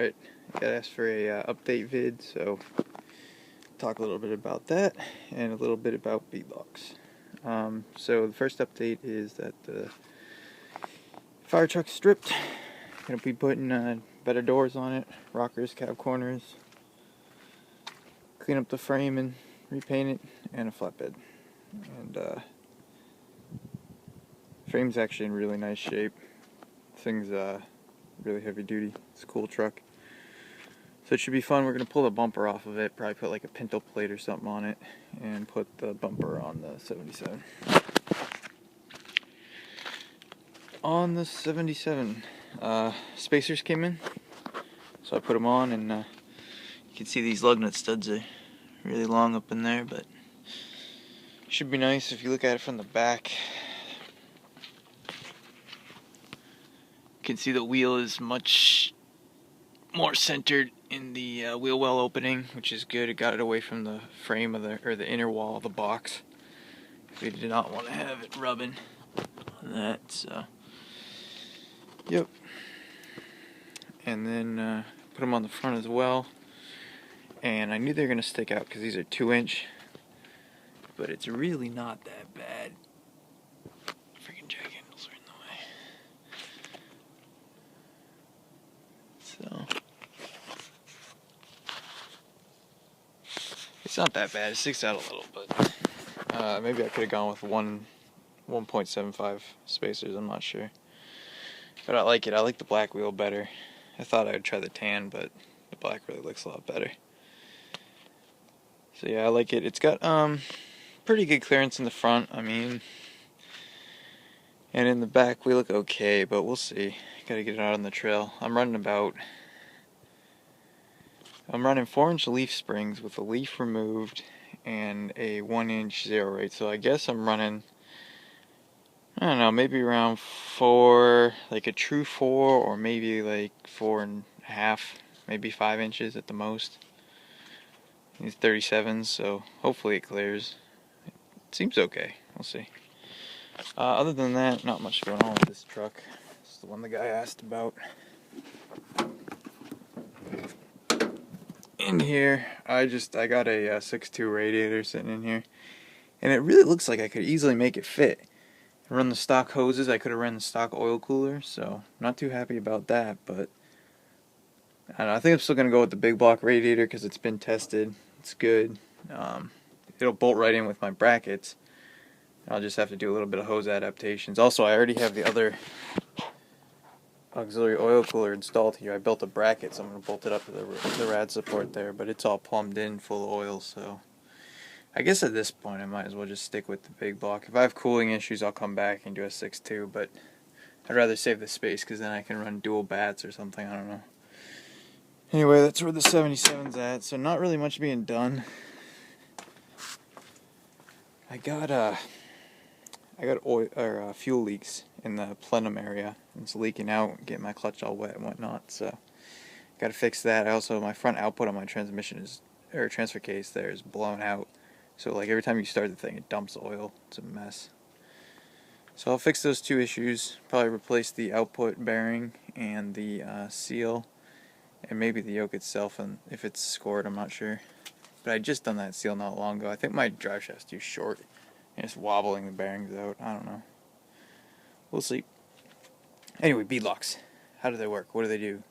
Alright, got asked for a update vid, so talk a little bit about that and a little bit about beadlocks. So the first update is that the fire truck's stripped. Gonna be putting better doors on it, rockers, cab corners, clean up the frame and repaint it, and a flatbed. And frame's actually in really nice shape. Thing's really heavy duty. It's a cool truck. So it should be fun. We're going to pull the bumper off of it, probably put like a pinto plate or something on it, and put the bumper on the 77. On the 77, spacers came in, so I put them on, and you can see these lug nut studs are really long up in there, but should be nice if you look at it from the back. You can see the wheel is much more centered in the wheel well opening, which is good. It got it away from the frame of the inner wall of the box. We did not want to have it rubbing on that, so yep. And then put them on the front as well. And I knew they were going to stick out because these are 2-inch, but it's really not that bad. Freaking jack handles are in the way. So it's not that bad. It sticks out a little, but maybe I could have gone with 1.75 spacers. I'm not sure, but I like it. I like the black wheel better. I thought I would try the tan, but the black really looks a lot better. So yeah, I like it. It's got pretty good clearance in the front. I mean, and in the back we look okay, but we'll see. Gotta get it out on the trail. I'm running 4-inch leaf springs with a leaf removed and a 1-inch 0-rate. So I guess I'm running, I don't know, maybe around 4, like a true 4, or maybe like 4.5, maybe 5 inches at the most. These 37s, so hopefully it clears. It seems okay. We'll see. Other than that, not much going on with this truck. It's the one the guy asked about. In here, I got a 6.2 radiator sitting in here, and it really looks like I could easily make it fit. Run the stock hoses. I could have run the stock oil cooler, so not too happy about that, but I don't know, I think I'm still going to go with the big block radiator because it's been tested. It's good. It'll bolt right in with my brackets. I'll just have to do a little bit of hose adaptations. Also, I already have the other auxiliary oil cooler installed here. I built a bracket, so I'm going to bolt it up to the rad support there, but it's all plumbed in, full of oil, so I guess at this point I might as well just stick with the big block. If I have cooling issues, I'll come back and do a 6.2, but I'd rather save the space because then I can run dual bats or something. I don't know. Anyway, that's where the 77's at, so not really much being done. I got oil fuel leaks in the plenum area. It's leaking out, getting my clutch all wet and whatnot, so got to fix that. My front output on my transmission transfer case there is blown out, so like every time you start the thing, it dumps oil. It's a mess. So I'll fix those two issues. Probably replace the output bearing and the seal, and maybe the yoke itself, and if it's scored, I'm not sure. But I just done that seal not long ago. I think my drive shaft's too short, and it's wobbling the bearings out. I don't know. We'll see. Anyway, beadlocks. How do they work? What do they do?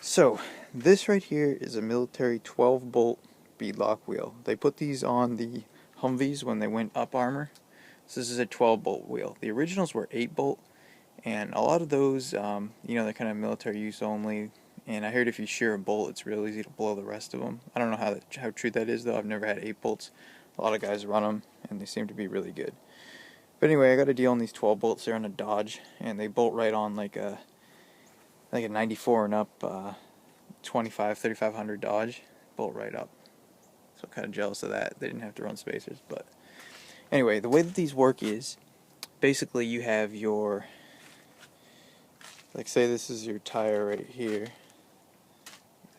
So, this right here is a military 12-bolt beadlock wheel. They put these on the Humvees when they went up armor. So this is a 12-bolt wheel. The originals were 8-bolt, and a lot of those, they're kind of military use only. And I heard if you shear a bolt, it's real easy to blow the rest of them. I don't know how true that is, though. I've never had 8 bolts. A lot of guys run them, and they seem to be really good. But anyway, I got a deal on these 12 bolts. They're on a Dodge, and they bolt right on like a 94 and up 3500 Dodge. Bolt right up. So I'm kind of jealous of that. They didn't have to run spacers. But anyway, the way that these work is, basically you have your, like say this is your tire right here.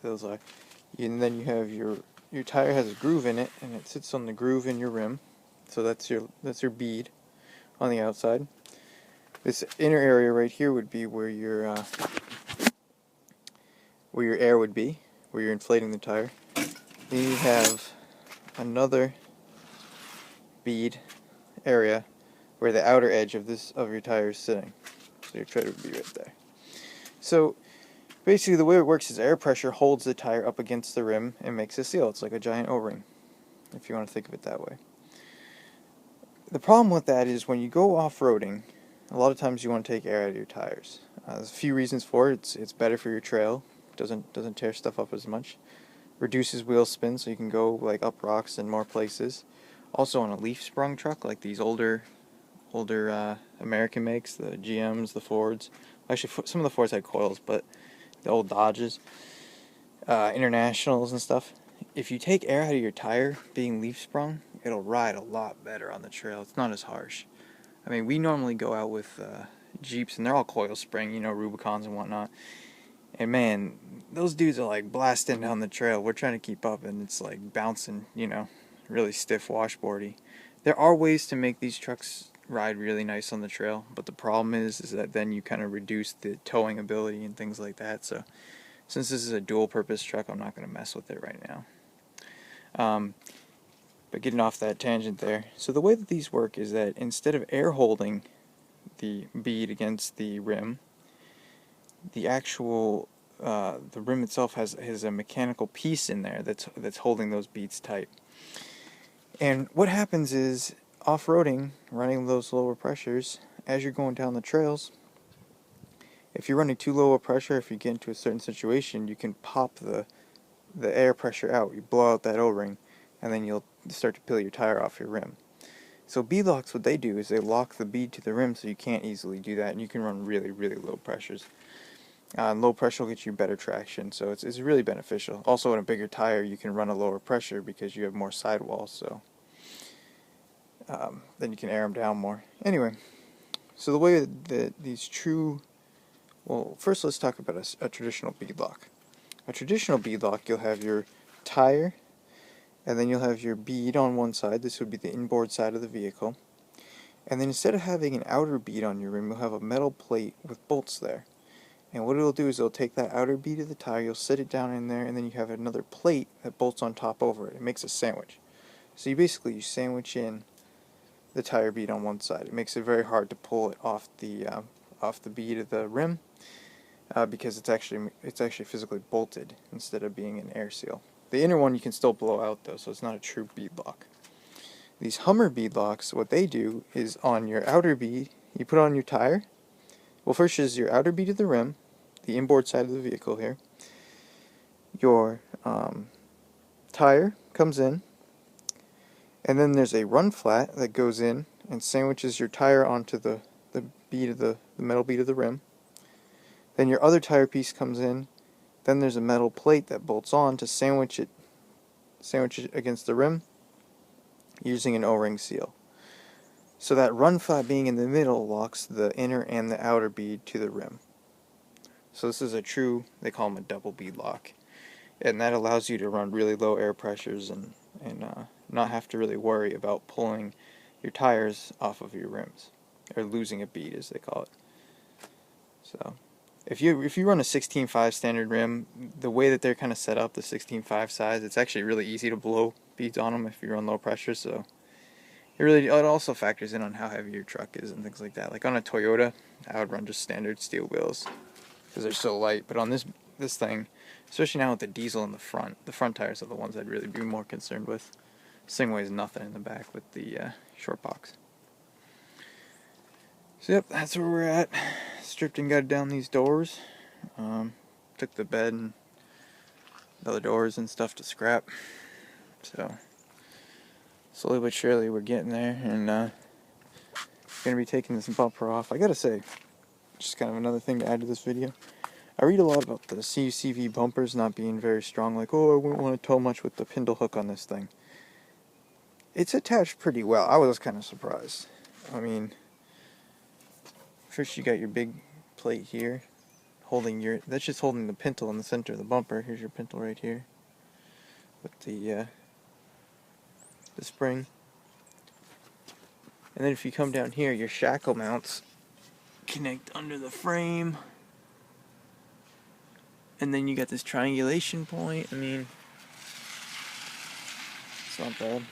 Those are, and then you have your tire has a groove in it, and it sits on the groove in your rim. So that's your bead on the outside. This inner area right here would be where your where your air would be, where you're inflating the tire. Then you have another bead area where the outer edge of your tire is sitting. So your tread would be right there. So basically the way it works is air pressure holds the tire up against the rim and makes a seal. It's like a giant O-ring, if you want to think of it that way. The problem with that is when you go off-roading, a lot of times you want to take air out of your tires. There's a few reasons for it. It's better for your trail. Doesn't tear stuff up as much. Reduces wheel spin, so you can go like up rocks and more places. Also on a leaf sprung truck, like these older American makes, the GMs, the Fords. Actually, some of the Fords had coils, but the old Dodges, Internationals and stuff. If you take air out of your tire being leaf sprung, it'll ride a lot better on the trail. It's not as harsh. I mean, we normally go out with Jeeps, and they're all coil spring, you know, Rubicons and whatnot. And man, those dudes are like blasting down the trail. We're trying to keep up, and it's like bouncing, you know, really stiff washboardy. There are ways to make these trucks ride really nice on the trail, but the problem is that then you kind of reduce the towing ability and things like that. So since this is a dual purpose truck, I'm not going to mess with it right now. But getting off that tangent there, so the way that these work is that instead of air holding the bead against the rim, the actual the rim itself has a mechanical piece in there that's holding those beads tight. And what happens is, off-roading, running those lower pressures, as you're going down the trails, if you're running too low a pressure, if you get into a certain situation, you can pop the air pressure out. You blow out that O-ring, and then you'll start to peel your tire off your rim. So beadlocks, what they do is they lock the bead to the rim so you can't easily do that, and you can run really, really low pressures. And low pressure will get you better traction, so it's really beneficial. Also, in a bigger tire, you can run a lower pressure because you have more sidewalls, so then you can air them down more. Anyway, so the way that these true... Well, first let's talk about a traditional beadlock. A traditional beadlock, you'll have your tire, and then you'll have your bead on one side. This would be the inboard side of the vehicle. And then instead of having an outer bead on your rim, you'll have a metal plate with bolts there. And what it'll do is it'll take that outer bead of the tire, you'll sit it down in there, and then you have another plate that bolts on top over it. It makes a sandwich. So you sandwich in the tire bead on one side. It makes it very hard to pull it off the bead of the rim because it's actually physically bolted instead of being an air seal. The inner one you can still blow out though, so it's not a true beadlock. These Hummer beadlocks, what they do is on your outer bead, you put on your tire. Well, first is your outer bead of the rim, the inboard side of the vehicle here. Your tire comes in, and then there's a run flat that goes in and sandwiches your tire onto the bead of the metal bead of the rim. Then your other tire piece comes in. Then there's a metal plate that bolts on to sandwich it against the rim using an O-ring seal. So that run flat being in the middle locks the inner and the outer bead to the rim. So this is a true, they call them a double bead lock. And that allows you to run really low air pressures and not have to really worry about pulling your tires off of your rims. Or losing a bead, as they call it. So if you run a 16.5 standard rim, the way that they're kind of set up, the 16.5 size, it's actually really easy to blow beads on them if you run low pressure. So it also factors in on how heavy your truck is and things like that. Like on a Toyota, I would run just standard steel wheels because they're so light. But on this thing, especially now with the diesel in the front tires are the ones I'd really be more concerned with. This thing weighs nothing in the back with the short box. So yep, that's where we're at. Stripped and gutted down these doors. Took the bed and the other doors and stuff to scrap. So slowly but surely we're getting there, and gonna be taking this bumper off. I gotta say, just kind of another thing to add to this video. I read a lot about the CUCV bumpers not being very strong. Like, oh, I wouldn't want to tow much with the spindle hook on this thing. It's attached pretty well. I was kind of surprised. I mean, first you got your big plate here, that's just holding the pintle in the center of the bumper. Here's your pintle right here, with the spring. And then if you come down here, your shackle mounts connect under the frame. And then you got this triangulation point. I mean, it's not bad.